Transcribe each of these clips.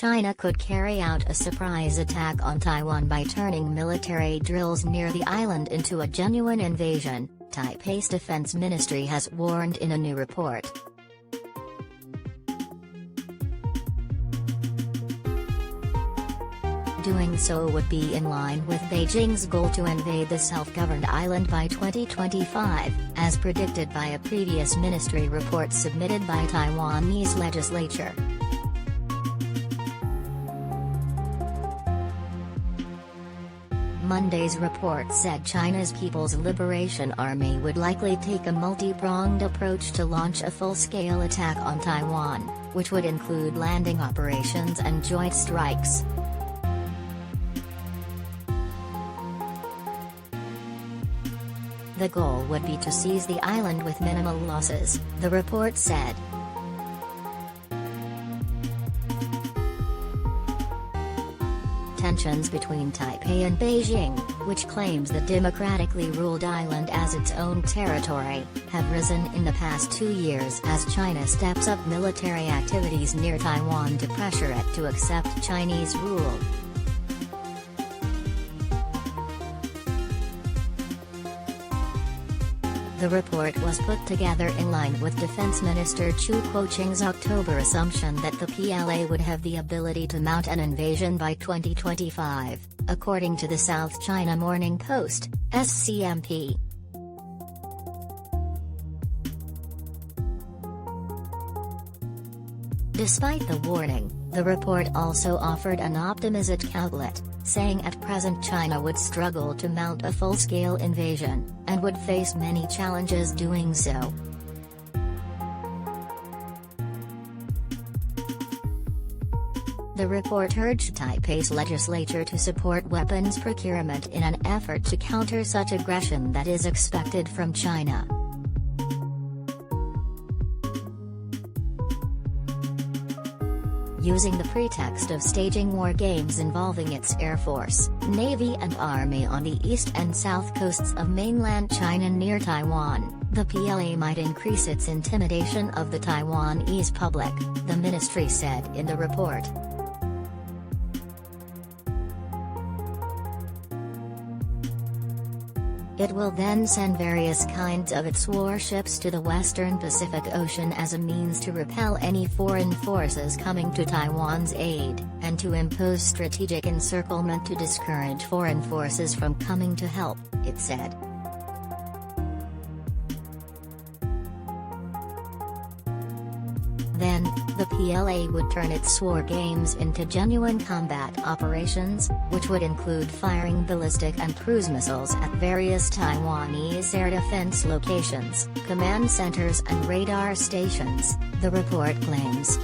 China could carry out a surprise attack on Taiwan by turning military drills near the island into a genuine invasion, Taipei's defense ministry has warned in a new report. Doing so would be in line with Beijing's goal to invade the self-governed island by 2025, as predicted by a previous ministry report submitted by Taiwanese legislature. Monday's report said China's People's Liberation Army would likely take a multi-pronged approach to launch a full-scale attack on Taiwan, which would include landing operations and joint strikes. The goal would be to seize the island with minimal losses, the report said. Tensions between Taipei and Beijing, which claims the democratically ruled island as its own territory, have risen in the past 2 years as China steps up military activities near Taiwan to pressure it to accept Chinese rule. The report was put together in line with Defense Minister Chu Kuo-cheng's October assumption that the PLA would have the ability to mount an invasion by 2025, according to the South China Morning Post, SCMP. Despite the warning, the report also offered an optimistic caveat, saying at present China would struggle to mount a full-scale invasion, and would face many challenges doing so. The report urged Taipei's legislature to support weapons procurement in an effort to counter such aggression that is expected from China. Using the pretext of staging war games involving its Air Force, Navy and Army on the east and south coasts of mainland China near Taiwan, the PLA might increase its intimidation of the Taiwanese public, the ministry said in the report. It will then send various kinds of its warships to the western Pacific Ocean as a means to repel any foreign forces coming to Taiwan's aid, and to impose strategic encirclement to discourage foreign forces from coming to help, it said. Then, the PLA would turn its war games into genuine combat operations, which would include firing ballistic and cruise missiles at various Taiwanese air defense locations, command centers and radar stations, the report claims.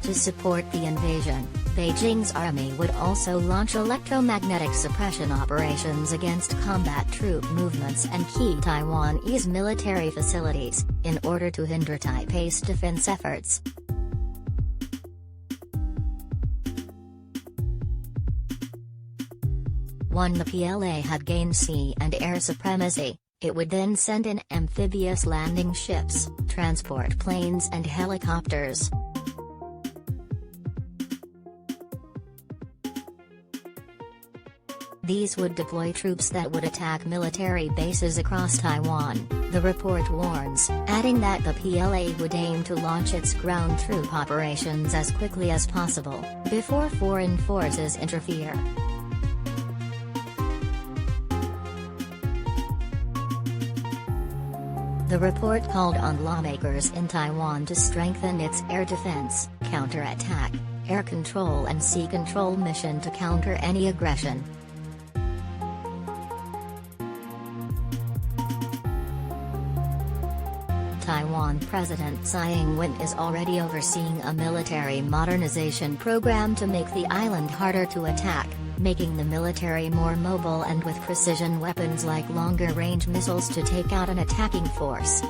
To support the invasion, Beijing's army would also launch electromagnetic suppression operations against combat troop movements and key Taiwanese military facilities, in order to hinder Taipei's defense efforts. Once the PLA had gained sea and air supremacy, it would then send in amphibious landing ships, transport planes and helicopters. These would deploy troops that would attack military bases across Taiwan, the report warns, adding that the PLA would aim to launch its ground troop operations as quickly as possible, before foreign forces interfere. The report called on lawmakers in Taiwan to strengthen its air defense, counterattack, air control and sea control mission to counter any aggression. Taiwan President Tsai Ing-wen is already overseeing a military modernization program to make the island harder to attack, making the military more mobile and with precision weapons like longer-range missiles to take out an attacking force.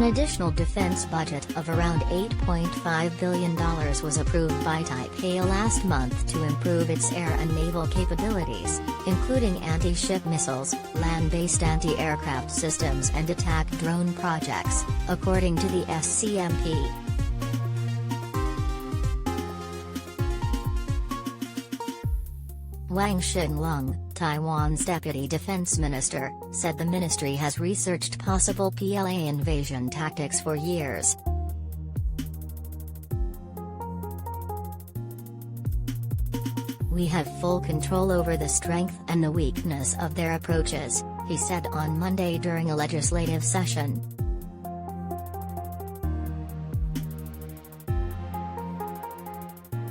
An additional defense budget of around $8.5 billion was approved by Taipei last month to improve its air and naval capabilities, including anti-ship missiles, land-based anti-aircraft systems and attack drone projects, according to the SCMP. Wang Xinlong, Taiwan's deputy defense minister, said the ministry has researched possible PLA invasion tactics for years. We have full control over the strength and the weakness of their approaches, he said on Monday during a legislative session.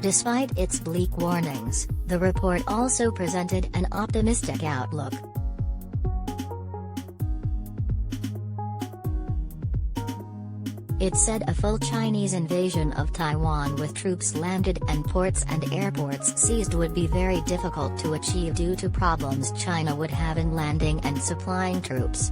Despite its bleak warnings, the report also presented an optimistic outlook. It said a full Chinese invasion of Taiwan with troops landed and ports and airports seized would be very difficult to achieve due to problems China would have in landing and supplying troops.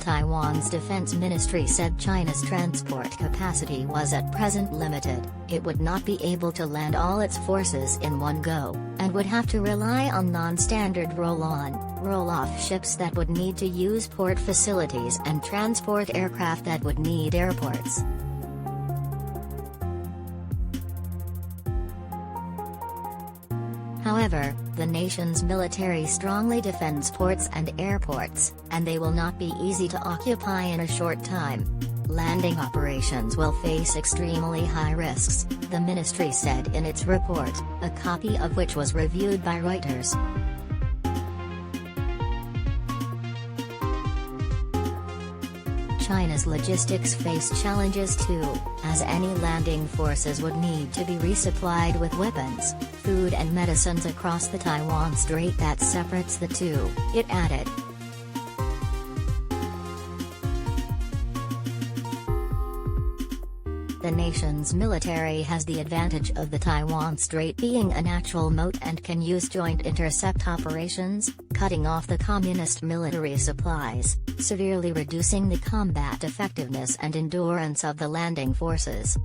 Taiwan's defense ministry said China's transport capacity was at present limited, it would not be able to land all its forces in one go, and would have to rely on non-standard roll-on, roll-off ships that would need to use port facilities and transport aircraft that would need airports. However, the nation's military strongly defends ports and airports, and they will not be easy to occupy in a short time. Landing operations will face extremely high risks, the ministry said in its report, a copy of which was reviewed by Reuters. China's logistics face challenges too, as any landing forces would need to be resupplied with weapons, food and medicines across the Taiwan Strait that separates the two, it added. The nation's military has the advantage of the Taiwan Strait being a natural moat and can use joint intercept operations, cutting off the communist military supplies, severely reducing the combat effectiveness and endurance of the landing forces.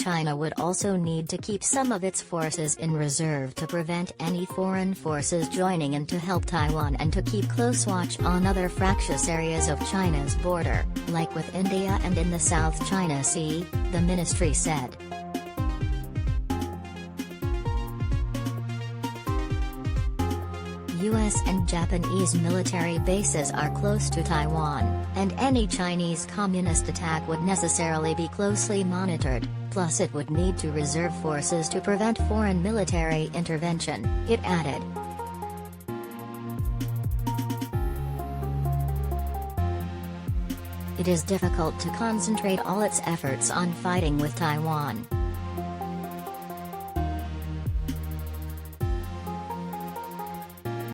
China would also need to keep some of its forces in reserve to prevent any foreign forces joining in to help Taiwan and to keep close watch on other fractious areas of China's border, like with India and in the South China Sea, the ministry said. US and Japanese military bases are close to Taiwan, and any Chinese communist attack would necessarily be closely monitored, plus it would need to reserve forces to prevent foreign military intervention, it added. It is difficult to concentrate all its efforts on fighting with Taiwan.